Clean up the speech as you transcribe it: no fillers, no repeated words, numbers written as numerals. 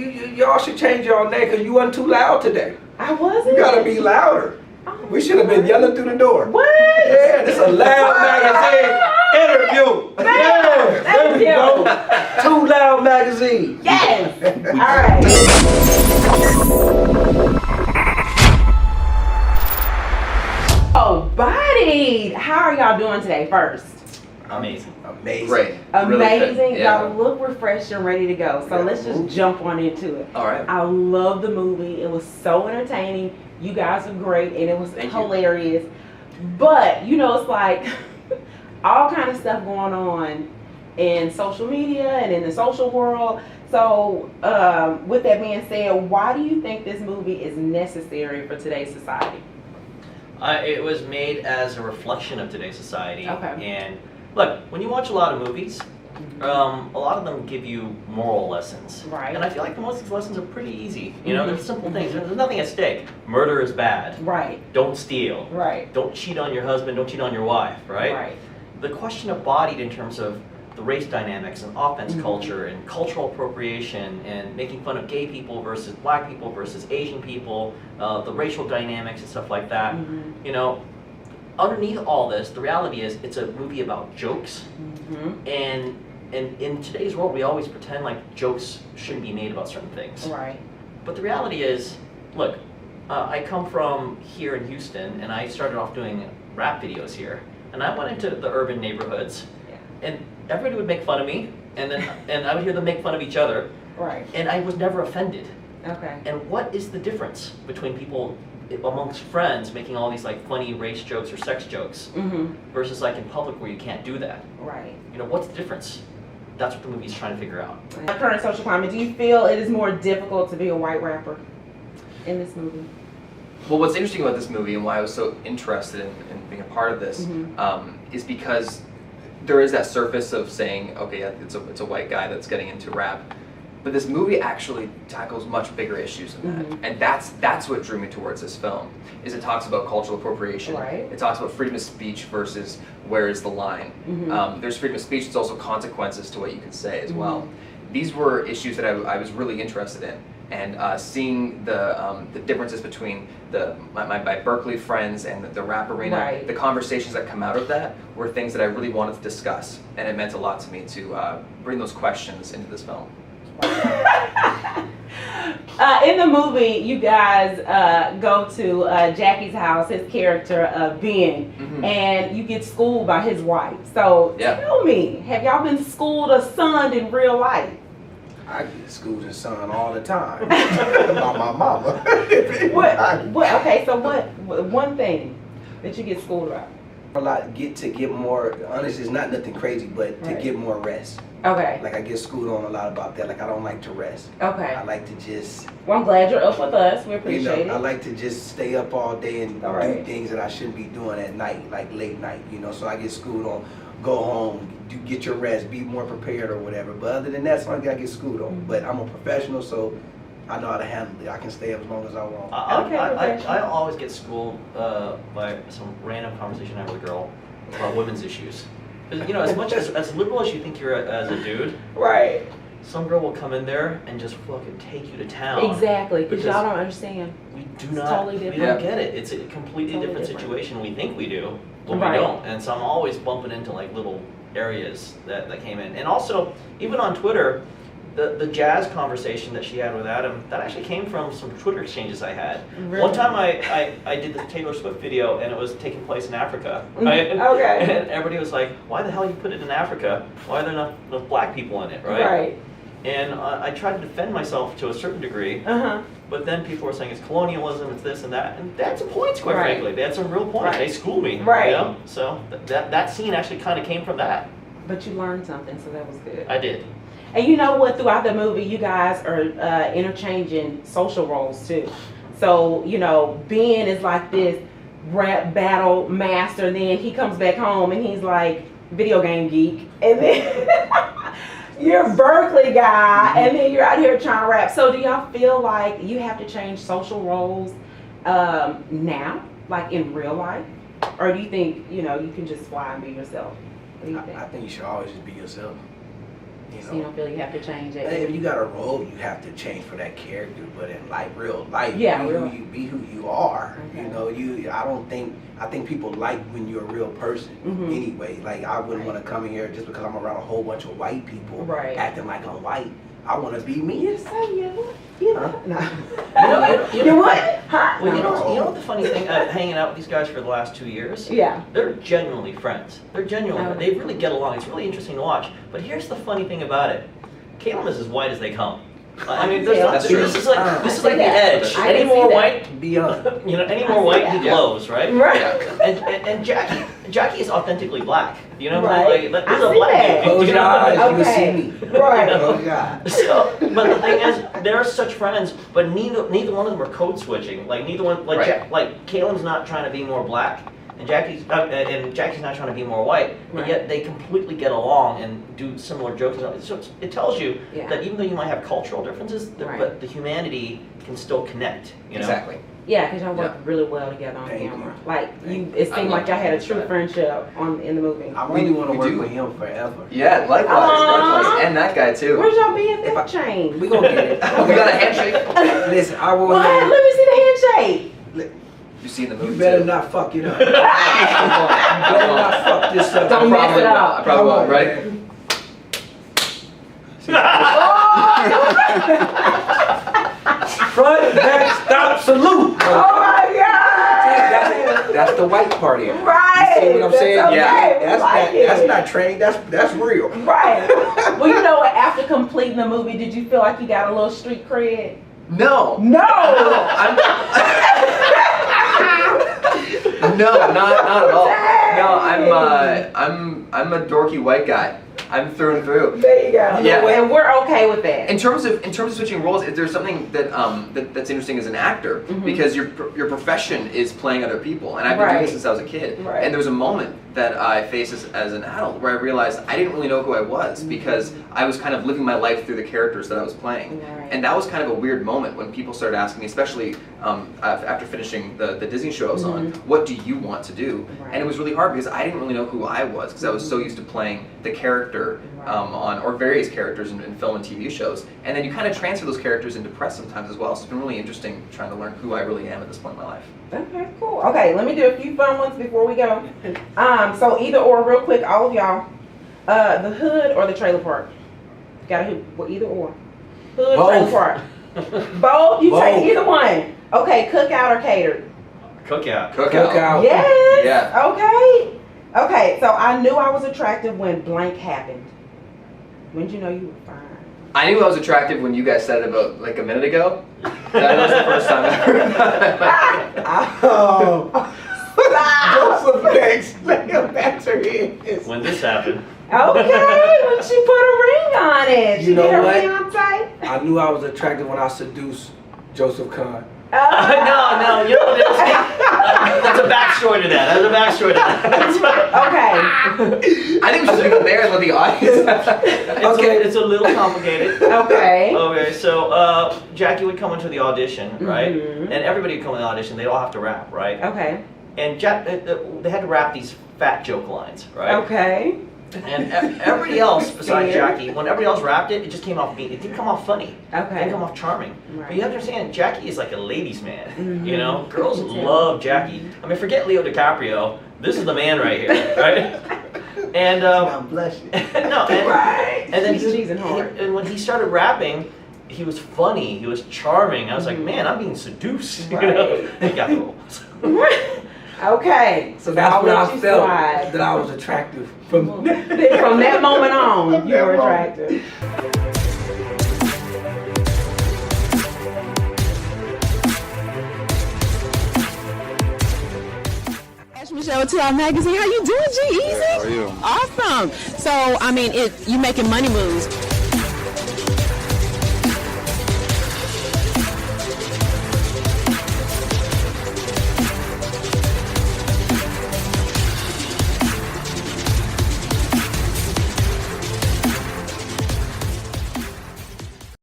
y'all should change your name because you wasn't too loud today. I wasn't. You gotta be louder. Oh, We should have been yelling through the door. What? Yeah, this is a loud magazine interview. Yeah, there we go. Too Loud magazine. Yes. All right. Oh, Bodied. How are y'all doing today? First. Amazing. Amazing. Great. Amazing. Really yeah. Y'all look refreshed and ready to go. So let's just jump on into it. All right. I love the movie. It was so entertaining. You guys were great, and it was hilarious. But it's like all kind of stuff going on in social media and in the social world. So, with that being said, why do you think this movie is necessary for today's society? It was made as a reflection of today's society. Okay. And look, when you watch a lot of movies, a lot of them give you moral lessons. Right. And I feel like most of these lessons are pretty easy. They're simple things. There's nothing at stake. Murder is bad. Right. Don't steal. Right. Don't cheat on your husband. Don't cheat on your wife. Right. Right. The question of Bodied in terms of the race dynamics and offense culture and cultural appropriation and making fun of gay people versus black people versus Asian people, the racial dynamics and stuff like that. Underneath all this, the reality is it's a movie about jokes. And in today's world, we always pretend like jokes shouldn't be made about certain things. Right. But the reality is, look, I come from here in Houston, and I started off doing rap videos here. And I went into the urban neighborhoods, and everybody would make fun of me, and I would hear them make fun of each other. Right. And I was never offended. Okay. And what is the difference between people amongst friends making all these like funny race jokes or sex jokes versus like in public where you can't do that? Right. What's the difference? That's what the movie's trying to figure out. Current social climate, do you feel it is more difficult to be a white rapper in this movie? Well, what's interesting about this movie and why I was so interested in being a part of this is because there is that surface of saying, okay, it's a white guy that's getting into rap, but this movie actually tackles much bigger issues than that, and that's what drew me towards this film. Is it talks about cultural appropriation. Right. It talks about freedom of speech versus where is the line. There's freedom of speech. There's also consequences to what you can say as well. These were issues that I was really interested in. And seeing the differences between my Berkeley friends and the rap arena, the conversations that come out of that were things that I really wanted to discuss, and it meant a lot to me to bring those questions into this film. In the movie, you guys go to Jackie's house, his character Ben, and you get schooled by his wife. So tell me, have y'all been schooled or sunned in real life? I get schooled and son all the time by my mama. Okay, so what one thing that you get schooled about? A lot get more. Honestly, it's not nothing crazy, but to get more rest. Okay. Like I get schooled on a lot about that. Like I don't like to rest. Okay. I like to just. Well, I'm glad you're up with us. We appreciate it. I like to just stay up all day and do things that I shouldn't be doing at night, like late night. So I get schooled on. Go home, get your rest, be more prepared or whatever. But other than that, that's something I get schooled on. But I'm a professional, so I know how to handle it. I can stay up as long as I want. I always get schooled by some random conversation I have with a girl about women's issues. As much as liberal as you think you're as a dude, right? Some girl will come in there and just fucking take you to town. Exactly, because y'all don't understand. We do it's not. Totally different. We don't get it. It's a completely different situation. We think we do, but we don't. And so I'm always bumping into like little areas that came in. And also, even on Twitter, the jazz conversation that she had with Adam, that actually came from some Twitter exchanges I had. Really? One time I did the Taylor Swift video, and it was taking place in Africa. Right? Okay. And everybody was like, why the hell you put it in Africa? Why are there not enough black people in it, right? Right. And I tried to defend myself to a certain degree, but then people were saying it's colonialism, it's this and that, and they had some points, quite frankly. They had some real points. They schooled me, So that scene actually kind of came from that. But you learned something, so that was good. I did. And you know what? Throughout the movie, you guys are interchanging social roles too. So Ben is like this rap battle master, and then he comes back home and he's like video game geek, and then you're a Berkeley guy, and then you're out here trying to rap. So do y'all feel like you have to change social roles now, like in real life, or do you think you can just fly and be yourself? What do you think? I think you should always just be yourself. So you don't feel you have to change it. If you got a role, you have to change for that character. But in real life, Yeah, be who you are. Okay. You know, I think people like when you're a real person. Anyway, like I wouldn't want to come in here just because I'm around a whole bunch of white people acting like I'm white. I want to be me. You say you know. No. You what? Huh? Well, you know what the funny thing, hanging out with these guys for the last 2 years? Yeah. They're genuinely friends. They're genuinely, they really get along. It's really interesting to watch. But here's the funny thing about it. Calum is as white as they come. I mean, this is like the edge. Any more white, Beyond. any more white, he glows, right? Right. And Jackie is authentically black. You know, Right. like I there's a see black that. dude. Close You your know? eyes, you Okay. can see me. Right. Oh God. So, but the thing is, they're such friends, but neither one of them are code switching. Like neither one, like Right. like Calum's not trying to be more black, and Jackie's not trying to be more white. But Right. yet they completely get along and do similar jokes. So it tells you Yeah. that even though you might have cultural differences, Right. but the humanity can still connect. You know? Exactly. Yeah, because y'all work really well together on Thank camera. you. Like it I seemed love like y'all had a that. true friendship in the movie. I really want to We work do. with him forever. Yeah, likewise, likewise, and that guy too. Where's y'all If I- BFF chain? We gonna get it. We got a handshake. Listen, I will. What? Let me see the handshake. You seen the movie You better too. not fuck it up. You better not fuck this up. Don't mess it up. I probably won't, Come on, right? man. Front, back, stop, salute. Oh my God! That's the white part here. Right. You see what I'm That's saying? okay. Yeah. We like it. That's not trained. That's real. Right. Well, you know what? After completing the movie, did you feel like you got a little street cred? No. No. I'm no, not at all. No, I'm a dorky white guy. I'm through and through. There you go. Yeah. And we're okay with that. In terms of switching roles, there's something that's interesting as an actor because your profession is playing other people, and I've been doing Right. this since I was a kid. Right. And there was a moment that I faced as an adult where I realized I didn't really know who I was because I was kind of living my life through the characters that I was playing, Right. and that was kind of a weird moment when people started asking me, especially after finishing the Disney show I was on, what do you want to do? Right. And it was really hard because I didn't really know who I was because I was so used to playing the character or various characters in film and TV shows, and then you kind of transfer those characters into press sometimes as well. So it's been really interesting trying to learn who I really am at this point in my life. Okay, cool. Okay, let me do a few fun ones before we go. So either or, real quick, all of y'all, the hood or the trailer park? Got a hood? Well, either or. Hood, Both. trailer park. Both? You take Both. either one. Okay, cookout or catered? Cookout. Cookout. Yes. Yeah. Okay. Okay, so I knew I was attractive when blank happened. When did you know you were fine? I knew I was attractive when you guys said it about like a minute ago. That was the first time I heard about it. Oh. Stop. Joseph next. Let him answer his. When this happened. Okay, when she put a ring on it. She You know did her what? fiance. I knew I was attractive when I seduced Joseph Kahn. No, you know, that's a backstory to that. That's a backstory to that. Okay. I think we should leave it there and let the audience. It's a little complicated. Okay. Okay, so Jackie would come into the audition, right? Mhm. And everybody would come in the audition. They all have to rap, right? Okay. And they had to rap these fat joke lines, right? Okay. And everybody else besides Fair. Jackie, when everybody else rapped it, it just came off beat. It didn't come off funny. It Okay. didn't come off charming. Right. But you have to understand, Jackie is like a ladies' man. Mhm. You know, girls You can tell. love Jackie. I mean, forget Leo DiCaprio. This is the man right here, right? And I'm blushing. no, Right. and then He's cheesing hard. and when he started rapping, he was funny. He was charming. I was like, man, I'm being seduced. You know, Right. he got the role. Okay. So that's I'll when let I you felt slide. that I was attractive from. From that moment on, you were attractive. Michelle with our magazine. How you doing, G Easy? How are you? Awesome. So, I mean, you making money moves.